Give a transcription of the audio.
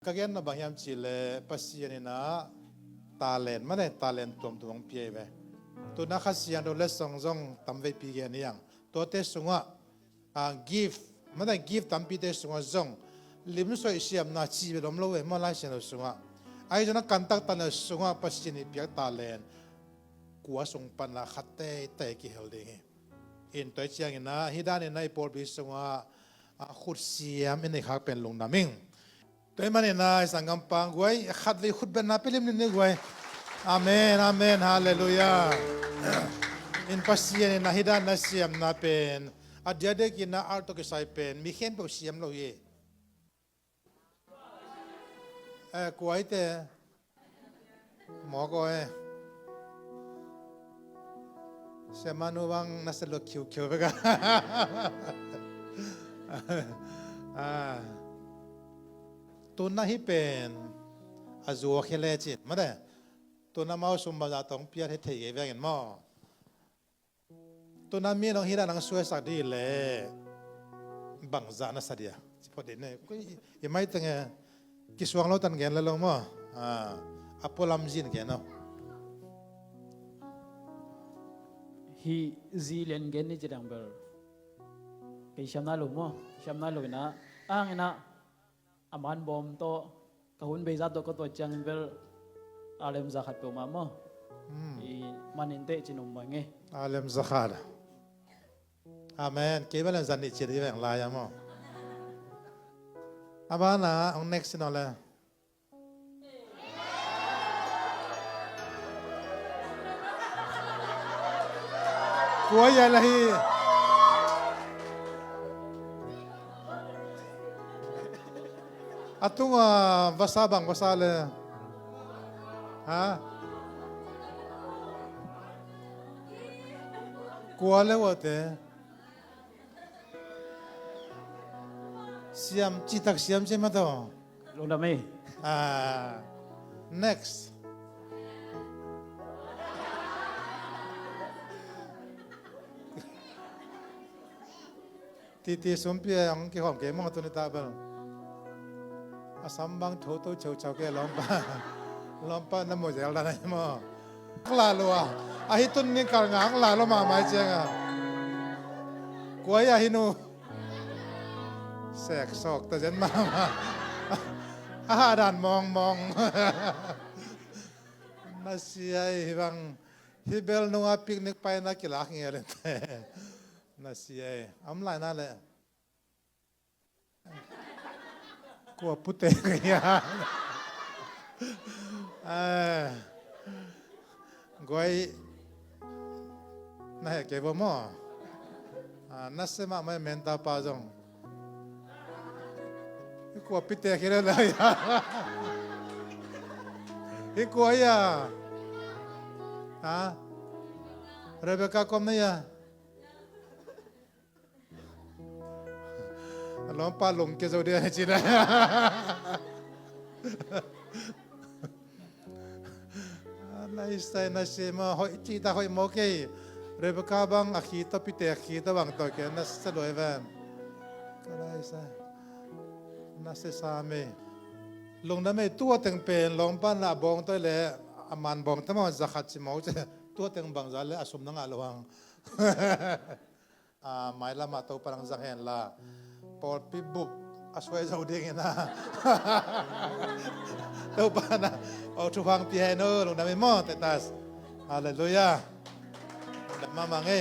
Kagyan na bangyam chile pasiyan na talent mana talent tuam pie be to na khasian do lesong zong tamve pigen yang to te sunga give mana give tampi te sunga zong lim so isiam na chi be dom lo we ma la sian do sunga ai jana kantak tan sunga pasiyan ni pia talent kuwa sung pan la khatte te ki helding in to chiang na hidan na ipol bi sunga khut siam in khak pen lung namingตัวมันเนี่ยนะสังกัมปังไว้ขัดวิขุดเป็นนาเปลิมนี่ไว้อาเมนอาเมนฮาเลลูยาอินปัสยาเนี่ยนะฮิดานนะเสียมนาเป็นอาเดียเด็กินนะอาร์ตก็ใส่เป็นมีเข้มเป็นเสียมเราเย่กวยแต่หมอก็เสมานุวังนัสโลคิวไปกันตัวนั้นที่เป็นอาจูเคเลจิตมาเด้ตัวนั้นมาสมบัติต้องเพียรให้เทียบกันมั้งตัวนั้นมีน้องฮิรานังสวยสักดีเลยบังจานะสัตยาพอดีเนี่ยก็ยังไม่ตั้งกิสวงเราตั้งกันแล้วลงมั้งอพอลำจินกันเนาะฮีซีเลนเกนนี่จะดังเบอร์ไปชำนาญลงมั้งชำนาญลงนะอ้างนะอามันบอมโตกะหุ่นเบย์ซัดโตก็ตัวจังเบลอาเลมซักขัดตัวมามั้งมันอินเตจินุมบังเงอาเลมซักขัดอาเมนเกี่ยวกับจันนิจิตที่แบ่งลายมั้งอาบ้านะเอา next นั่นเลยกลัวยังไงAtung basa bang basa le, kuala wate, siam citak siam cema to, lula me, next, titi sumpia yang kihom kemang tu ni tabel. Asambang toto chow ke lompa na mo jel da na mo kla lo a hitun ni kar ngang la lo ma mai chenga kuya hinu sek sok ta jen ma dan mong na siai bang hibel no a picnic pai na kilak ngere na siai am lai na leกลัวพุทธเกียร์กวยน่าเก็บบ่นัสมาไม่เมนตาปาจงกลัวพุทธเกียร์เลยกลัวย่ะเรเบคก้าคอมเนี่ยล้อมปลาหลงเกจเดียจีน่าไล่ใส่น่าเชื่อมาหอยจีตาหอยโมเกยเรเบคาบังอาคีตปิเตอาคีตบังตัวแกน่าสะดวกแวนก็ไล่ใส่น่าเสียสามีลงน้ำไม่ตัวเต็งเป็นลงปลาหน้าบองตัวเล่อามันบองทั้งหมดจะขัดจิมเอาจะตัวเต็งบังจะเล่อสมนังอาลวังไม่ละมาตัวปรังจังเห็นละพอปีบุบอาศัยเจ้าเด้งนะตัวปานะเอาทุพังเปียโนลงน้ำไม่มอแต่ตัสฮาเลลูยาดับมามังเอ